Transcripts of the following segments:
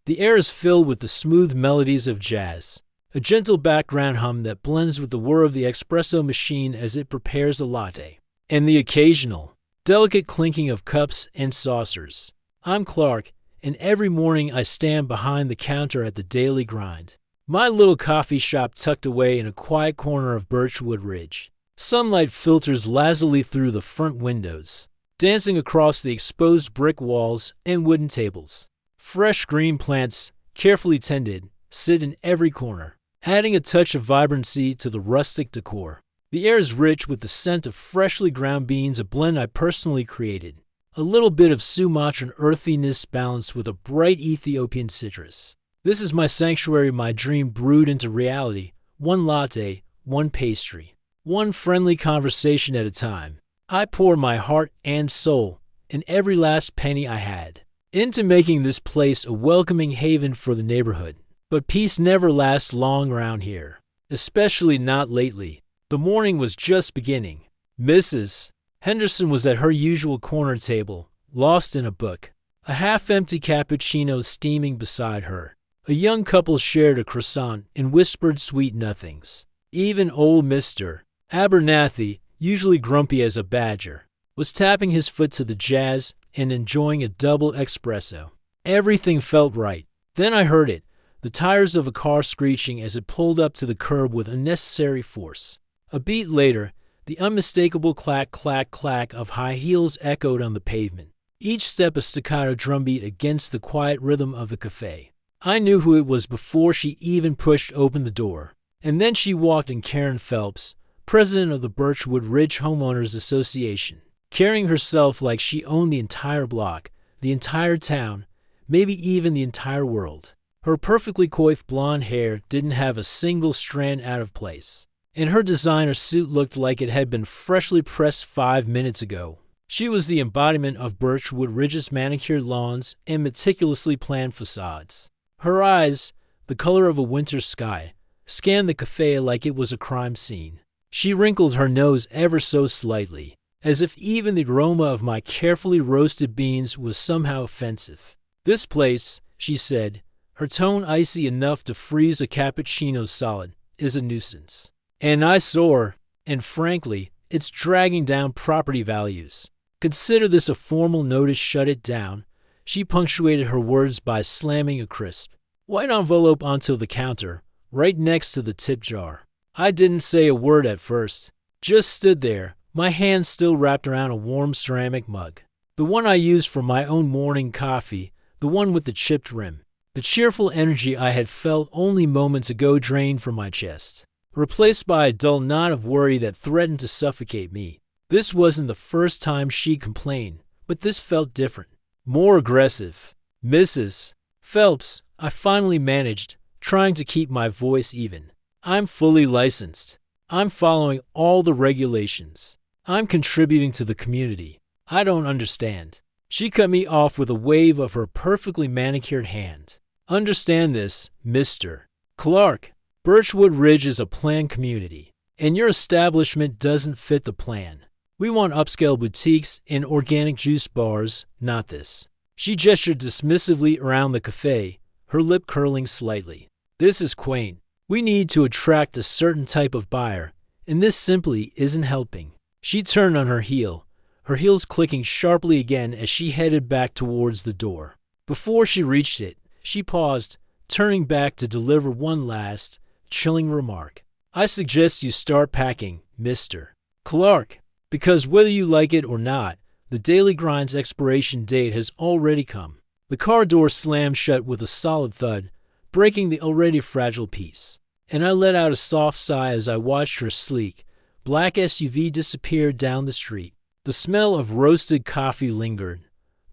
The air is filled with the smooth melodies of jazz, a gentle background hum that blends with the whir of the espresso machine as it prepares a latte, and the occasional, delicate clinking of cups and saucers. I'm Clark, and every morning I stand behind the counter at the Daily Grind, my little coffee shop tucked away in a quiet corner of Birchwood Ridge. Sunlight filters lazily through the front windows, dancing across the exposed brick walls and wooden tables. Fresh green plants, carefully tended, sit in every corner, adding a touch of vibrancy to the rustic decor. The air is rich with the scent of freshly ground beans, a blend I personally created. A little bit of Sumatran earthiness balanced with a bright Ethiopian citrus. This is my sanctuary, my dream brewed into reality. One latte, one pastry, one friendly conversation at a time. I pour my heart and soul, and every last penny I had, into making this place a welcoming haven for the neighborhood. But peace never lasts long around here, especially not lately. The morning was just beginning. Mrs. Henderson was at her usual corner table, lost in a book, a half-empty cappuccino steaming beside her. A young couple shared a croissant and whispered sweet nothings. Even old Mr. Abernathy, usually grumpy as a badger, was tapping his foot to the jazz and enjoying a double espresso. Everything felt right. Then I heard it, the tires of a car screeching as it pulled up to the curb with unnecessary force. A beat later, the unmistakable clack, clack, clack of high heels echoed on the pavement, each step a staccato drumbeat against the quiet rhythm of the cafe. I knew who it was before she even pushed open the door. And then she walked in. Karen Phelps, president of the Birchwood Ridge Homeowners Association, carrying herself like she owned the entire block, the entire town, maybe even the entire world. Her perfectly coiffed blonde hair didn't have a single strand out of place, and her designer suit looked like it had been freshly pressed 5 minutes ago. She was the embodiment of Birchwood Ridge's manicured lawns and meticulously planned facades. Her eyes, the color of a winter sky, scanned the cafe like it was a crime scene. She wrinkled her nose ever so slightly, as if even the aroma of my carefully roasted beans was somehow offensive. "This place," she said, her tone icy enough to freeze a cappuccino solid, "is a nuisance. An eyesore, and frankly, it's dragging down property values. Consider this a formal notice, shut it down." She punctuated her words by slamming a crisp white envelope onto the counter, right next to the tip jar. I didn't say a word at first, just stood there, my hand still wrapped around a warm ceramic mug. The one I used for my own morning coffee, the one with the chipped rim. The cheerful energy I had felt only moments ago drained from my chest, replaced by a dull knot of worry that threatened to suffocate me. This wasn't the first time she complained, but this felt different. More aggressive. "Mrs. Phelps," I finally managed, trying to keep my voice even. "I'm fully licensed. I'm following all the regulations. I'm contributing to the community. I don't understand." She cut me off with a wave of her perfectly manicured hand. "Understand this, Mr. Clark. Birchwood Ridge is a planned community, and your establishment doesn't fit the plan. We want upscale boutiques and organic juice bars, not this." She gestured dismissively around the cafe, her lip curling slightly. "This is quaint. We need to attract a certain type of buyer, and this simply isn't helping." She turned on her heel, her heels clicking sharply again as she headed back towards the door. Before she reached it, she paused, turning back to deliver one last, chilling remark. "I suggest you start packing, Mr. Clark. Because whether you like it or not, the Daily Grind's expiration date has already come." The car door slammed shut with a solid thud, breaking the already fragile peace, and I let out a soft sigh as I watched her sleek, black SUV disappear down the street. The smell of roasted coffee lingered,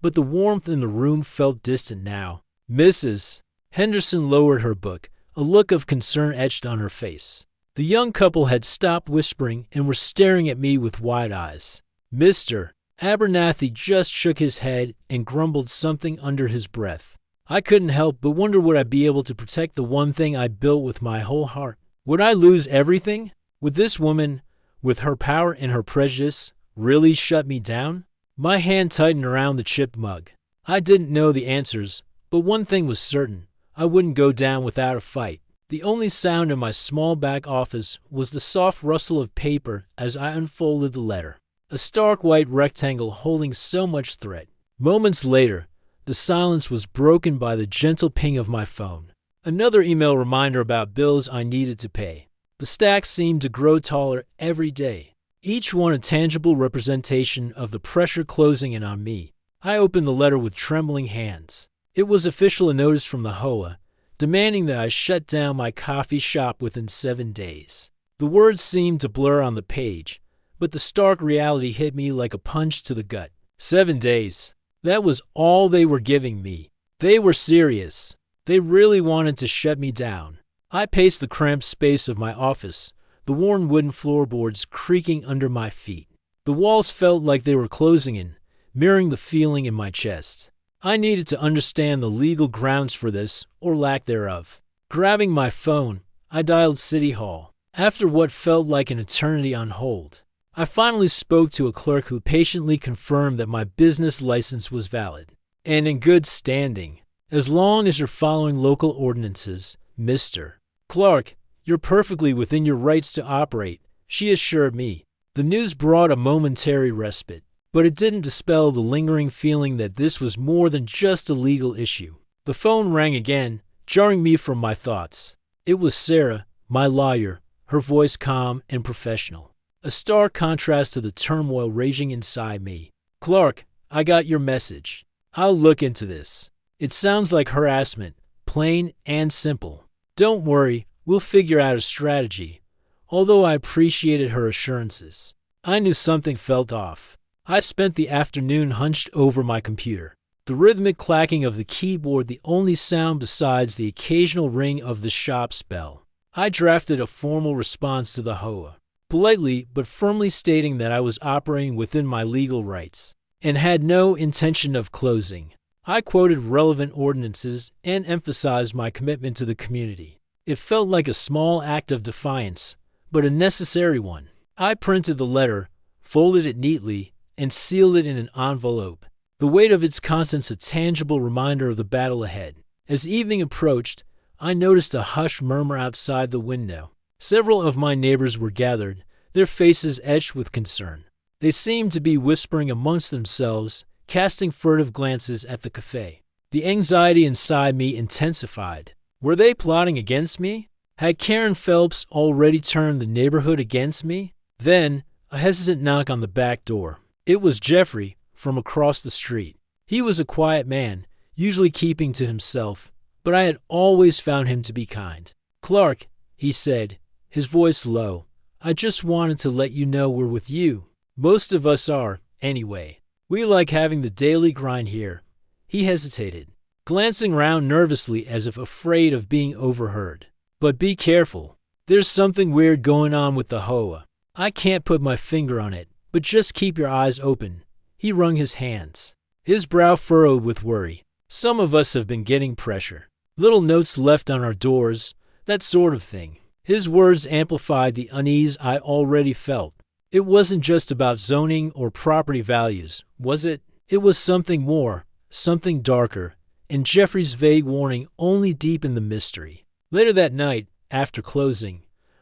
but the warmth in the room felt distant now. Mrs. Henderson lowered her book, a look of concern etched on her face. The young couple had stopped whispering and were staring at me with wide eyes. Mr. Abernathy just shook his head and grumbled something under his breath. I couldn't help but wonder, would I be able to protect the one thing I built with my whole heart? Would I lose everything? Would this woman, with her power and her prejudice, really shut me down? My hand tightened around the chipped mug. I didn't know the answers, But one thing was certain, I wouldn't go down without a fight. The only sound in my small back office was the soft rustle of paper as I unfolded the letter. A stark white rectangle holding so much threat. Moments later, the silence was broken by the gentle ping of my phone. Another email reminder about bills I needed to pay. The stack seemed to grow taller every day, each one a tangible representation of the pressure closing in on me. I opened the letter with trembling hands. It was official, a notice from the HOA, demanding that I shut down my coffee shop within 7 days. The words seemed to blur on the page, but the stark reality hit me like a punch to the gut. 7 days. That was all they were giving me. They were serious. They really wanted to shut me down. I paced the cramped space of my office, the worn wooden floorboards creaking under my feet. The walls felt like they were closing in, mirroring the feeling in my chest. I needed to understand the legal grounds for this, or lack thereof. Grabbing my phone, I dialed City Hall. After what felt like an eternity on hold, I finally spoke to a clerk who patiently confirmed that my business license was valid and in good standing. As long as you're following local ordinances, Mr. Clark, you're perfectly within your rights to operate, she assured me. The news brought a momentary respite, but it didn't dispel the lingering feeling that this was more than just a legal issue. The phone rang again, jarring me from my thoughts. It was Sarah, my lawyer, her voice calm and professional, a stark contrast to the turmoil raging inside me. Clark, I got your message. I'll look into this. It sounds like harassment, plain and simple. Don't worry, we'll figure out a strategy. Although I appreciated her assurances, I knew something felt off. I spent the afternoon hunched over my computer, the rhythmic clacking of the keyboard the only sound besides the occasional ring of the shop's bell. I drafted a formal response to the HOA, politely but firmly stating that I was operating within my legal rights and had no intention of closing. I quoted relevant ordinances and emphasized my commitment to the community. It felt like a small act of defiance, but a necessary one. I printed the letter, folded it neatly, and sealed it in an envelope, the weight of its contents a tangible reminder of the battle ahead. As evening approached, I noticed a hushed murmur outside the window. Several of my neighbors were gathered, their faces etched with concern. They seemed to be whispering amongst themselves, casting furtive glances at the café. The anxiety inside me intensified. Were they plotting against me? Had Karen Phelps already turned the neighborhood against me? Then, a hesitant knock on the back door. It was Jeffrey, from across the street. He was a quiet man, usually keeping to himself, but I had always found him to be kind. Clark, he said, his voice low, I just wanted to let you know we're with you. Most of us are, anyway. We like having the daily grind here. He hesitated, glancing round nervously as if afraid of being overheard. But be careful. There's something weird going on with the HOA. I can't put my finger on it, but just keep your eyes open. He wrung his hands, his brow furrowed with worry. Some of us have been getting pressure. Little notes left on our doors, that sort of thing. His words amplified the unease I already felt. It wasn't just about zoning or property values, was it? It was something more, something darker, and Jeffrey's vague warning only deepened the mystery. Later that night, after closing,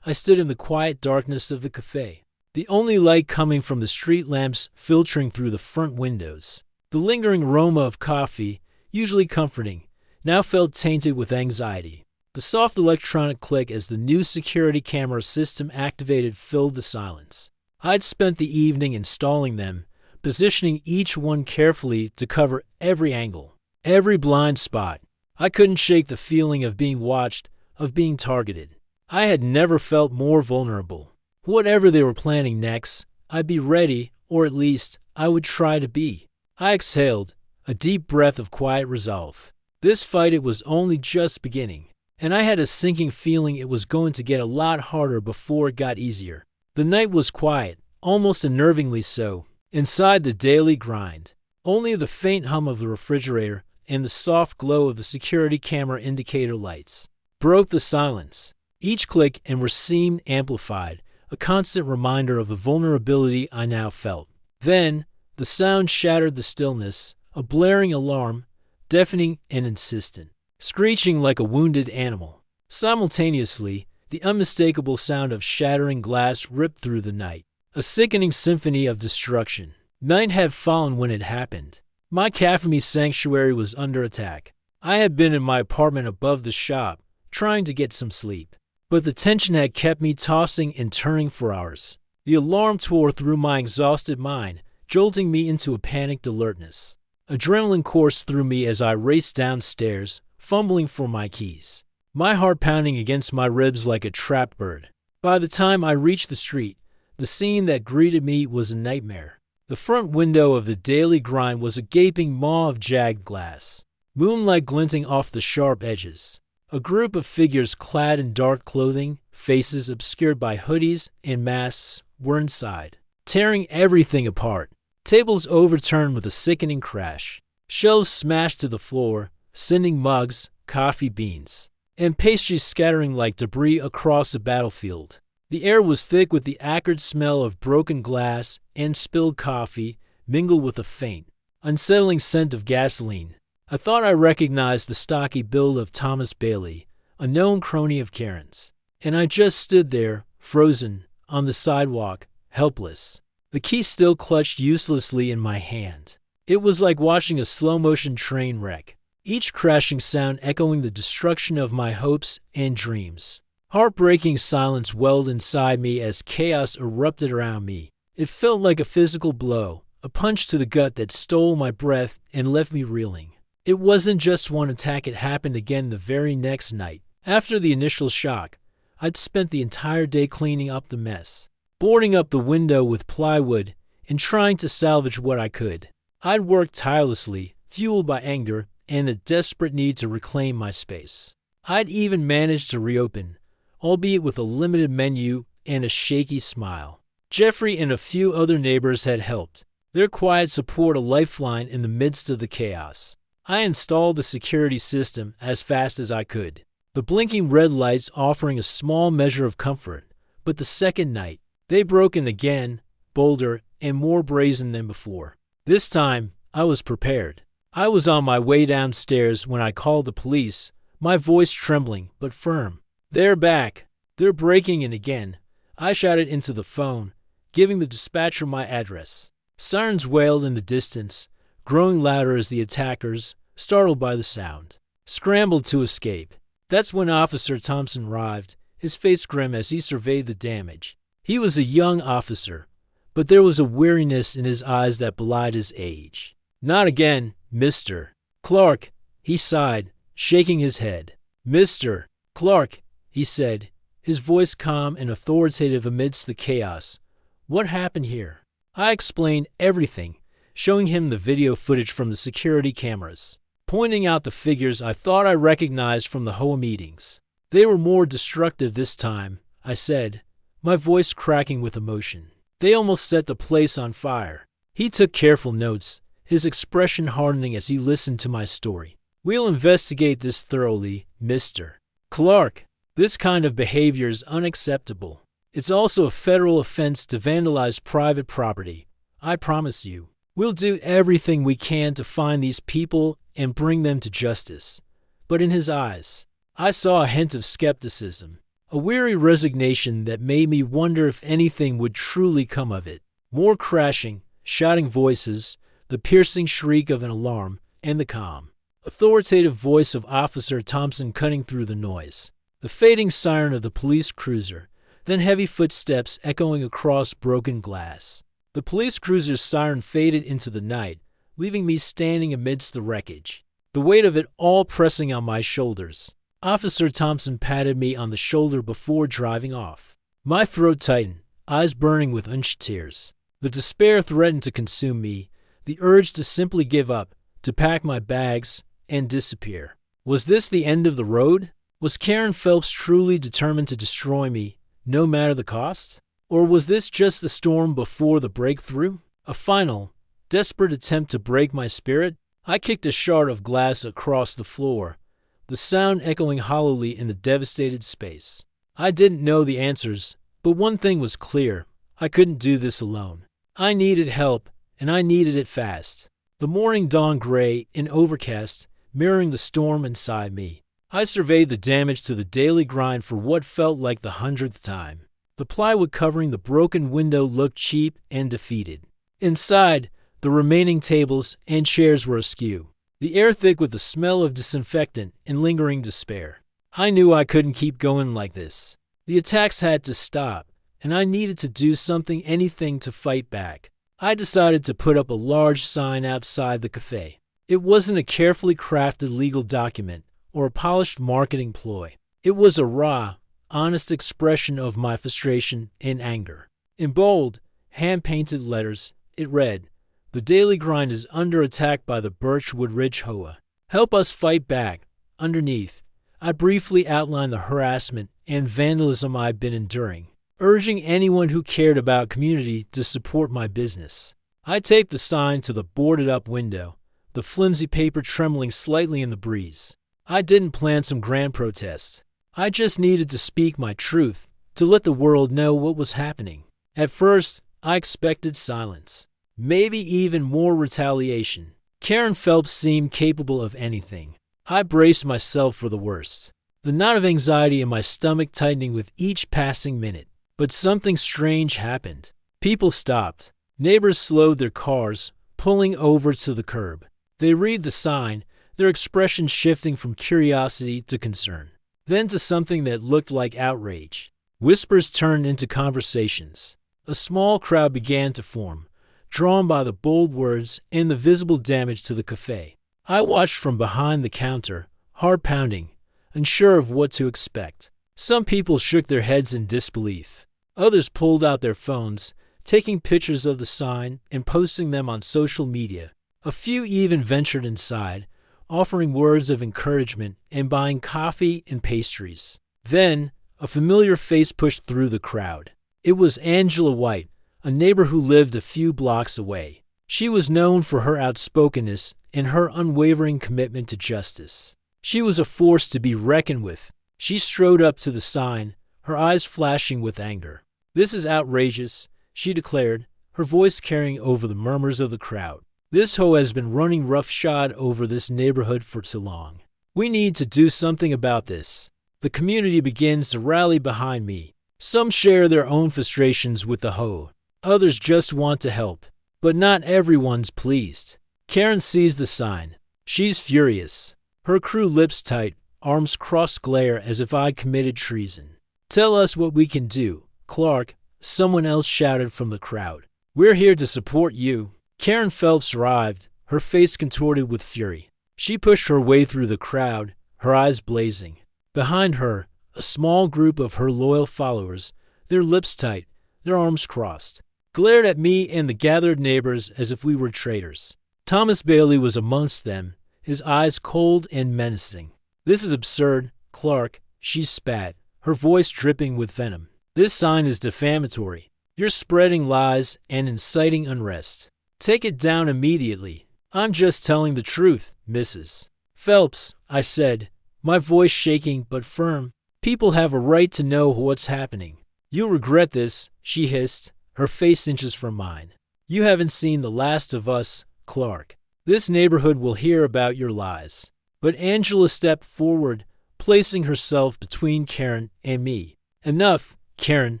I stood in the quiet darkness of the café, the only light coming from the street lamps filtering through the front windows. The lingering aroma of coffee, usually comforting, now felt tainted with anxiety. The soft electronic click as the new security camera system activated filled the silence. I'd spent the evening installing them, positioning each one carefully to cover every angle, every blind spot. I couldn't shake the feeling of being watched, of being targeted. I had never felt more vulnerable. Whatever they were planning next, I'd be ready, or at least, I would try to be. I exhaled, a deep breath of quiet resolve. This fight, it was only just beginning, and I had a sinking feeling it was going to get a lot harder before it got easier. The night was quiet, almost unnervingly so, inside the daily grind. Only the faint hum of the refrigerator and the soft glow of the security camera indicator lights broke the silence. Each click and seemed amplified, a constant reminder of the vulnerability I now felt. Then, the sound shattered the stillness, a blaring alarm, deafening and insistent, screeching like a wounded animal. Simultaneously, the unmistakable sound of shattering glass ripped through the night, a sickening symphony of destruction. Night had fallen when it happened. My Café sanctuary was under attack. I had been in my apartment above the shop, trying to get some sleep, but the tension had kept me tossing and turning for hours. The alarm tore through my exhausted mind, jolting me into a panicked alertness. Adrenaline coursed through me as I raced downstairs, fumbling for my keys, my heart pounding against my ribs like a trapped bird. By the time I reached the street, the scene that greeted me was a nightmare. The front window of the Daily Grind was a gaping maw of jagged glass, moonlight glinting off the sharp edges. A group of figures clad in dark clothing, faces obscured by hoodies and masks, were inside, tearing everything apart. Tables overturned with a sickening crash. Shelves smashed to the floor, sending mugs, coffee beans, and pastries scattering like debris across a battlefield. The air was thick with the acrid smell of broken glass and spilled coffee, mingled with a faint, unsettling scent of gasoline. I thought I recognized the stocky build of Thomas Bailey, a known crony of Karen's, and I just stood there, frozen, on the sidewalk, helpless, the key still clutched uselessly in my hand. It was like watching a slow-motion train wreck, each crashing sound echoing the destruction of my hopes and dreams. Heartbreaking silence welled inside me as chaos erupted around me. It felt like a physical blow, a punch to the gut that stole my breath and left me reeling. It wasn't just one attack, it happened again the very next night. After the initial shock, I'd spent the entire day cleaning up the mess, boarding up the window with plywood, and trying to salvage what I could. I'd worked tirelessly, fueled by anger and a desperate need to reclaim my space. I'd even managed to reopen, albeit with a limited menu and a shaky smile. Jeffrey and a few other neighbors had helped, their quiet support a lifeline in the midst of the chaos. I installed the security system as fast as I could, the blinking red lights offering a small measure of comfort. But the second night, they broke in again, bolder and more brazen than before. This time, I was prepared. I was on my way downstairs when I called the police, my voice trembling but firm. "They're back. They're breaking in again," I shouted into the phone, giving the dispatcher my address. Sirens wailed in the distance, growing louder as the attackers, startled by the sound, scrambled to escape. That's when Officer Thompson arrived, his face grim as he surveyed the damage. He was a young officer, but there was a weariness in his eyes that belied his age. "Not again, Mr. Clark," he sighed, shaking his head. "Mr. Clark," he said, his voice calm and authoritative amidst the chaos. "What happened here?" I explained everything, showing him the video footage from the security cameras, pointing out the figures I thought I recognized from the Hoa meetings. "They were more destructive this time," I said, my voice cracking with emotion. "They almost set the place on fire." He took careful notes, his expression hardening as he listened to my story. "We'll investigate this thoroughly, Mr. Clark. This kind of behavior is unacceptable. It's also a federal offense to vandalize private property. I promise you, we'll do everything we can to find these people and bring them to justice." But in his eyes, I saw a hint of skepticism, a weary resignation that made me wonder if anything would truly come of it. More crashing, shouting voices, the piercing shriek of an alarm, and the calm, authoritative voice of Officer Thompson cutting through the noise. The fading siren of the police cruiser, then heavy footsteps echoing across broken glass. The police cruiser's siren faded into the night, leaving me standing amidst the wreckage, the weight of it all pressing on my shoulders. Officer Thompson patted me on the shoulder before driving off. My throat tightened, eyes burning with unshed tears. The despair threatened to consume me, the urge to simply give up, to pack my bags, and disappear. Was this the end of the road? Was Karen Phelps truly determined to destroy me, no matter the cost? Or was this just the storm before the breakthrough? A final, desperate attempt to break my spirit? I kicked a shard of glass across the floor, the sound echoing hollowly in the devastated space. I didn't know the answers, but one thing was clear. I couldn't do this alone. I needed help, and I needed it fast. The morning dawned gray and overcast, mirroring the storm inside me. I surveyed the damage to the daily grind for what felt like the 100th time. The plywood covering the broken window looked cheap and defeated. Inside, the remaining tables and chairs were askew, the air thick with the smell of disinfectant and lingering despair. I knew I couldn't keep going like this. The attacks had to stop, and I needed to do something, anything to fight back. I decided to put up a large sign outside the cafe. It wasn't a carefully crafted legal document or a polished marketing ploy. It was a raw, honest expression of my frustration and anger. In bold, hand-painted letters, it read, "The daily grind is under attack by the Birchwood Ridge Hoa. Help us fight back." Underneath, I briefly outlined the harassment and vandalism I've been enduring, urging anyone who cared about community to support my business. I taped the sign to the boarded-up window, the flimsy paper trembling slightly in the breeze. I didn't plan some grand protest. I just needed to speak my truth, to let the world know what was happening. At first, I expected silence, maybe even more retaliation. Karen Phelps seemed capable of anything. I braced myself for the worst, the knot of anxiety in my stomach tightening with each passing minute. But something strange happened. People stopped. Neighbors slowed their cars, pulling over to the curb. They read the sign, their expressions shifting from curiosity to concern, then to something that looked like outrage. Whispers turned into conversations. A small crowd began to form, drawn by the bold words and the visible damage to the cafe. I watched from behind the counter, heart pounding, unsure of what to expect. Some people shook their heads in disbelief. Others pulled out their phones, taking pictures of the sign and posting them on social media. A few even ventured inside, offering words of encouragement and buying coffee and pastries. Then, a familiar face pushed through the crowd. It was Angela White, a neighbor who lived a few blocks away. She was known for her outspokenness and her unwavering commitment to justice. She was a force to be reckoned with. She strode up to the sign, her eyes flashing with anger. "This is outrageous," she declared, her voice carrying over the murmurs of the crowd. "This hoe has been running roughshod over this neighborhood for too long. We need to do something about this." The community begins to rally behind me. Some share their own frustrations with the hoe. Others just want to help. But not everyone's pleased. Karen sees the sign. She's furious. Her crew lips tight, arms crossed, glare as if I'd committed treason. "Tell us what we can do, Clark," someone else shouted from the crowd. "We're here to support you." Karen Phelps arrived, her face contorted with fury. She pushed her way through the crowd, her eyes blazing. Behind her, a small group of her loyal followers, their lips tight, their arms crossed, glared at me and the gathered neighbors as if we were traitors. Thomas Bailey was amongst them, his eyes cold and menacing. "This is absurd, Clark," she spat, her voice dripping with venom. "This sign is defamatory. You're spreading lies and inciting unrest. Take it down immediately." "I'm just telling the truth, Mrs. Phelps," I said, my voice shaking but firm. "People have a right to know what's happening." "You'll regret this," she hissed, her face inches from mine. "You haven't seen the last of us, Clark. This neighborhood will hear about your lies." But Angela stepped forward, placing herself between Karen and me. "Enough, Karen,"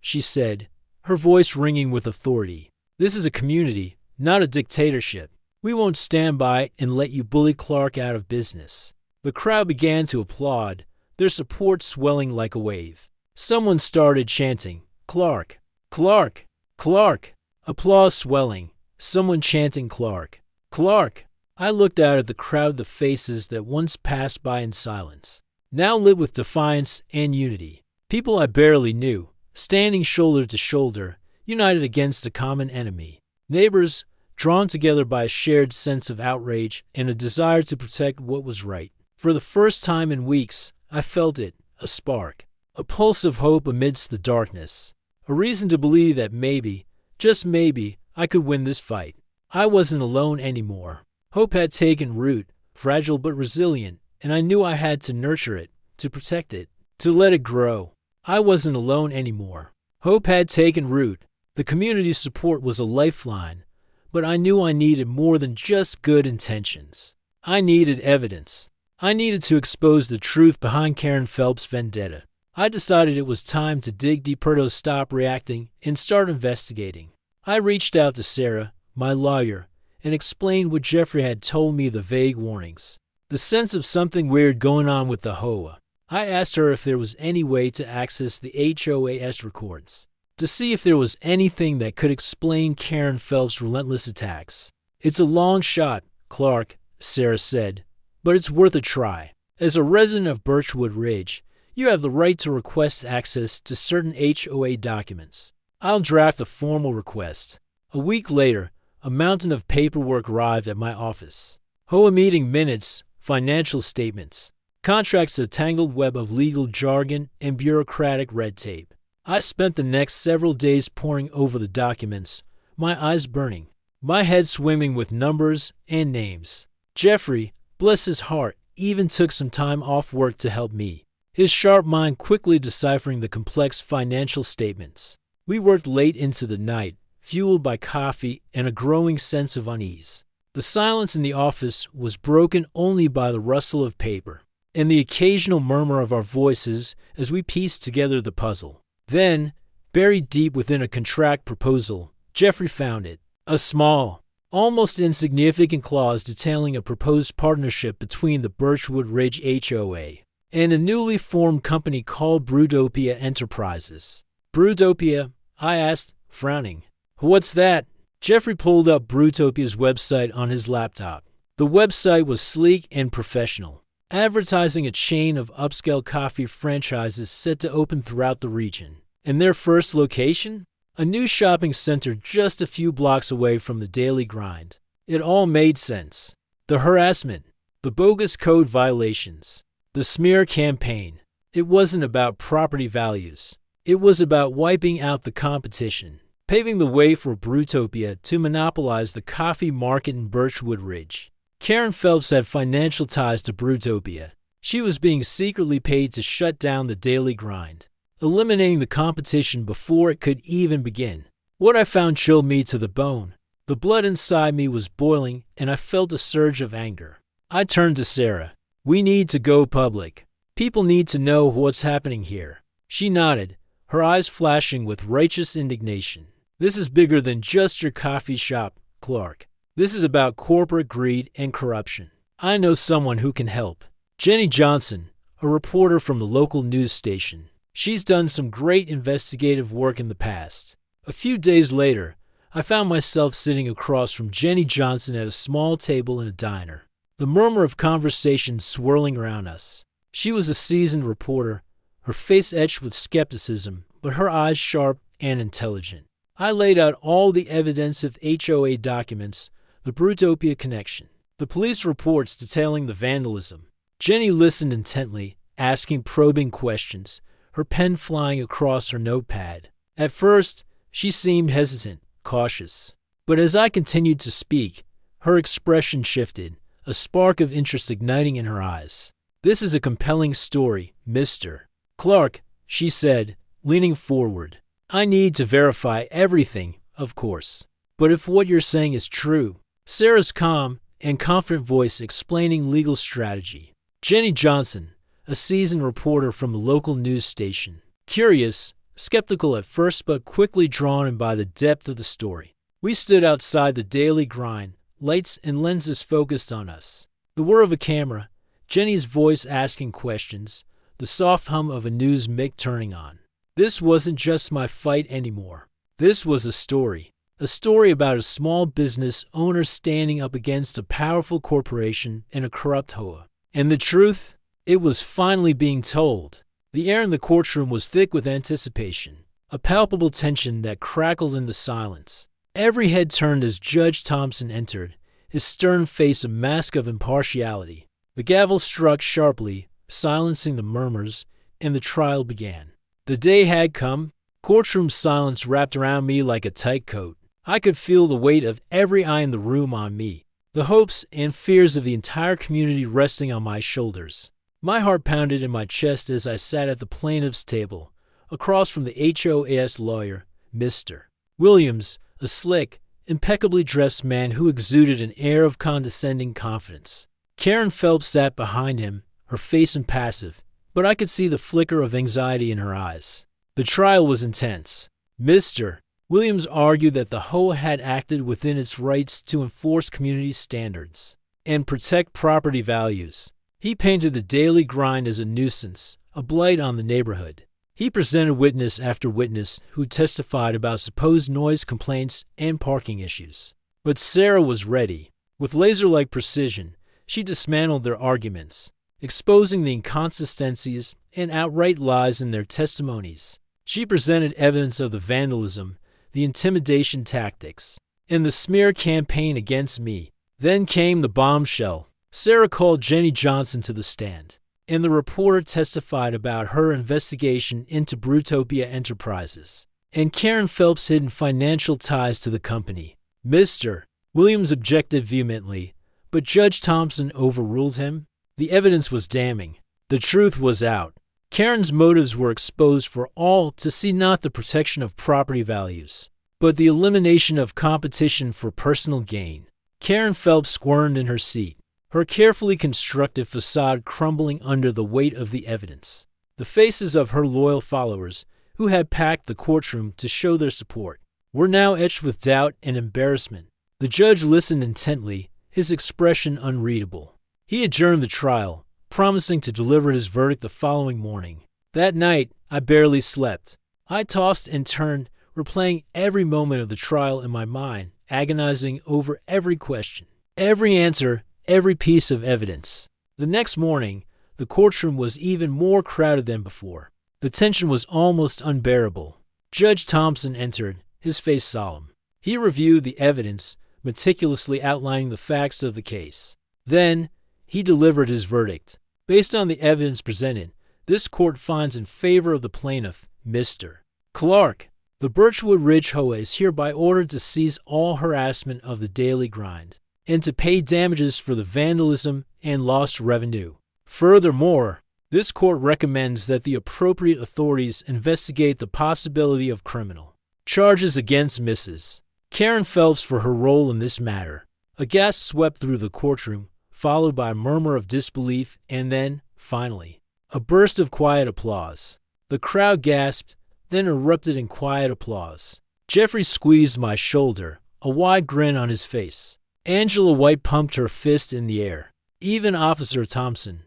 she said, her voice ringing with authority. "This is a community, not a dictatorship. We won't stand by and let you bully Clark out of business." The crowd began to applaud, their support swelling like a wave. Someone started chanting, "Clark! Clark! Clark!" Applause swelling, someone chanting, "Clark! Clark!" I looked out at the crowd, the faces that once passed by in silence, now lit with defiance and unity. People I barely knew, standing shoulder to shoulder, united against a common enemy. Neighbors, drawn together by a shared sense of outrage and a desire to protect what was right. For the first time in weeks, I felt it, a spark, a pulse of hope amidst the darkness, a reason to believe that maybe, just maybe, I could win this fight. I wasn't alone anymore. Hope had taken root, fragile but resilient, and I knew I had to nurture it, to protect it, to let it grow. I wasn't alone anymore. Hope had taken root. The community's support was a lifeline, but I knew I needed more than just good intentions. I needed evidence. I needed to expose the truth behind Karen Phelps' vendetta. I decided it was time to dig deeper, to stop reacting and start investigating. I reached out to Sarah, my lawyer, and explained what Jeffrey had told me, the vague warnings, the sense of something weird going on with the HOA. I asked her if there was any way to access the HOAS records, to see if there was anything that could explain Karen Phelps' relentless attacks. It's a long shot, Clark, Sarah said, but it's worth a try. As a resident of Birchwood Ridge, you have the right to request access to certain HOA documents. I'll draft a formal request. A week later, a mountain of paperwork arrived at my office. HOA meeting minutes, financial statements, contracts, a tangled web of legal jargon and bureaucratic red tape. I spent the next several days poring over the documents, my eyes burning, my head swimming with numbers and names. Jeffrey, bless his heart, even took some time off work to help me, his sharp mind quickly deciphering the complex financial statements. We worked late into the night, fueled by coffee and a growing sense of unease. The silence in the office was broken only by the rustle of paper and the occasional murmur of our voices as we pieced together the puzzle. Then, buried deep within a contract proposal, Jeffrey found it. A small, almost insignificant clause detailing a proposed partnership between the Birchwood Ridge HOA and a newly formed company called Brewtopia Enterprises. Brewtopia? I asked, frowning. What's that? Jeffrey pulled up Brewtopia's website on his laptop. The website was sleek and professional, advertising a chain of upscale coffee franchises set to open throughout the region. And their first location? A new shopping center just a few blocks away from the daily grind. It all made sense. The harassment, the bogus code violations, the smear campaign. It wasn't about property values. It was about wiping out the competition, paving the way for Brewtopia to monopolize the coffee market in Birchwood Ridge. Karen Phelps had financial ties to Brewtopia. She was being secretly paid to shut down the daily grind, eliminating the competition before it could even begin. What I found chilled me to the bone. The blood inside me was boiling, and I felt a surge of anger. I turned to Sarah. We need to go public. People need to know what's happening here. She nodded, her eyes flashing with righteous indignation. This is bigger than just your coffee shop, Clark. This is about corporate greed and corruption. I know someone who can help. Jenny Johnson, a reporter from the local news station. She's done some great investigative work in the past. A few days later, I found myself sitting across from Jenny Johnson at a small table in a diner, the murmur of conversation swirling around us. She was a seasoned reporter, her face etched with skepticism, but her eyes sharp and intelligent. I laid out all the evidence of HOA documents, the Brewtopia connection, the police reports detailing the vandalism. Jenny listened intently, asking probing questions, her pen flying across her notepad. At first, she seemed hesitant, cautious. But as I continued to speak, her expression shifted, a spark of interest igniting in her eyes. This is a compelling story, Mr. Clark, she said, leaning forward. I need to verify everything, of course. But if what you're saying is true, Sarah's calm and confident voice explaining legal strategy. Jenny Johnson, a seasoned reporter from a local news station. Curious, skeptical at first but quickly drawn in by the depth of the story. We stood outside the daily grind, lights and lenses focused on us. The whir of a camera, Jenny's voice asking questions, the soft hum of a news mic turning on. This wasn't just my fight anymore. This was a story about a small business owner standing up against a powerful corporation and a corrupt HOA. And the truth? It was finally being told. The air in the courtroom was thick with anticipation, a palpable tension that crackled in the silence. Every head turned as Judge Thompson entered, his stern face a mask of impartiality. The gavel struck sharply, silencing the murmurs, and the trial began. The day had come. Courtroom silence wrapped around me like a tight coat. I could feel the weight of every eye in the room on me, the hopes and fears of the entire community resting on my shoulders. My heart pounded in my chest as I sat at the plaintiff's table, across from the HOAS lawyer, Mr. Williams, a slick, impeccably dressed man who exuded an air of condescending confidence. Karen Phelps sat behind him, her face impassive, but I could see the flicker of anxiety in her eyes. The trial was intense. Mr. Williams argued that the Hoa had acted within its rights to enforce community standards and protect property values. He painted the daily grind as a nuisance, a blight on the neighborhood. He presented witness after witness who testified about supposed noise complaints and parking issues. But Sarah was ready. With laser-like precision, she dismantled their arguments, exposing the inconsistencies and outright lies in their testimonies. She presented evidence of the vandalism, the intimidation tactics, and the smear campaign against me. Then came the bombshell. Sarah called Jenny Johnson to the stand, and the reporter testified about her investigation into Brutopia Enterprises and Karen Phelps' hidden financial ties to the company. Mr. Williams objected vehemently, but Judge Thompson overruled him. The evidence was damning. The truth was out. Karen's motives were exposed for all to see, not the protection of property values, but the elimination of competition for personal gain. Karen Phelps squirmed in her seat, her carefully constructed facade crumbling under the weight of the evidence. The faces of her loyal followers, who had packed the courtroom to show their support, were now etched with doubt and embarrassment. The judge listened intently, his expression unreadable. He adjourned the trial, promising to deliver his verdict the following morning. That night, I barely slept. I tossed and turned, replaying every moment of the trial in my mind, agonizing over every question, every answer, every piece of evidence. The next morning, the courtroom was even more crowded than before. The tension was almost unbearable. Judge Thompson entered, his face solemn. He reviewed the evidence, meticulously outlining the facts of the case. Then, he delivered his verdict. Based on the evidence presented, this court finds in favor of the plaintiff, Mr. Clark. The Birchwood Ridge Hoa is hereby ordered to cease all harassment of the daily grind and to pay damages for the vandalism and lost revenue. Furthermore, this court recommends that the appropriate authorities investigate the possibility of criminal charges against Mrs. Karen Phelps for her role in this matter. A gasp swept through the courtroom, followed by a murmur of disbelief, and then, finally, a burst of quiet applause. The crowd gasped, then erupted in quiet applause. Jeffrey squeezed my shoulder, a wide grin on his face. Angela White pumped her fist in the air. Even Officer Thompson,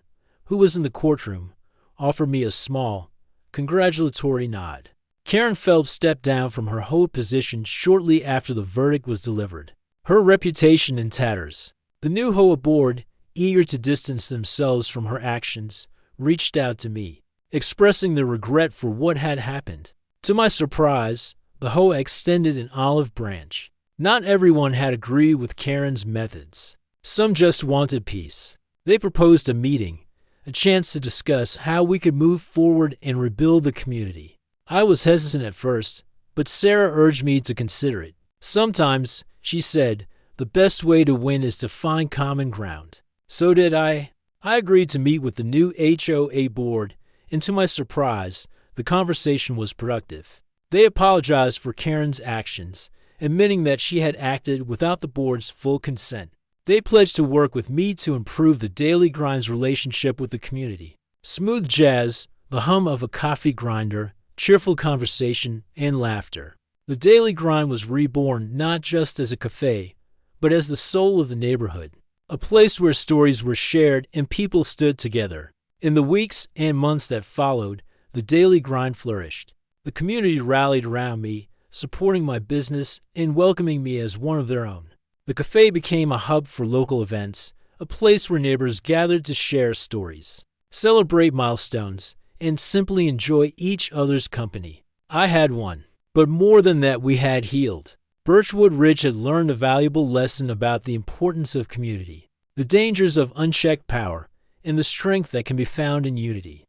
who was in the courtroom, offered me a small, congratulatory nod. Karen Phelps stepped down from her hold position shortly after the verdict was delivered, her reputation in tatters. The new Hoa board, eager to distance themselves from her actions, reached out to me, expressing their regret for what had happened. To my surprise, the Hoa extended an olive branch. Not everyone had agreed with Karen's methods. Some just wanted peace. They proposed a meeting, a chance to discuss how we could move forward and rebuild the community. I was hesitant at first, but Sarah urged me to consider it. Sometimes, she said, the best way to win is to find common ground. So did I. I agreed to meet with the new HOA board, and to my surprise, the conversation was productive. They apologized for Karen's actions, admitting that she had acted without the board's full consent. They pledged to work with me to improve the Daily Grind's relationship with the community. Smooth jazz, the hum of a coffee grinder, cheerful conversation, and laughter. The Daily Grind was reborn not just as a cafe, but as the soul of the neighborhood, a place where stories were shared and people stood together. In the weeks and months that followed, the Daily Grind flourished. The community rallied around me, supporting my business and welcoming me as one of their own. The cafe became a hub for local events, a place where neighbors gathered to share stories, celebrate milestones, and simply enjoy each other's company. I had won, but more than that, we had healed. Birchwood Ridge had learned a valuable lesson about the importance of community, the dangers of unchecked power, and the strength that can be found in unity.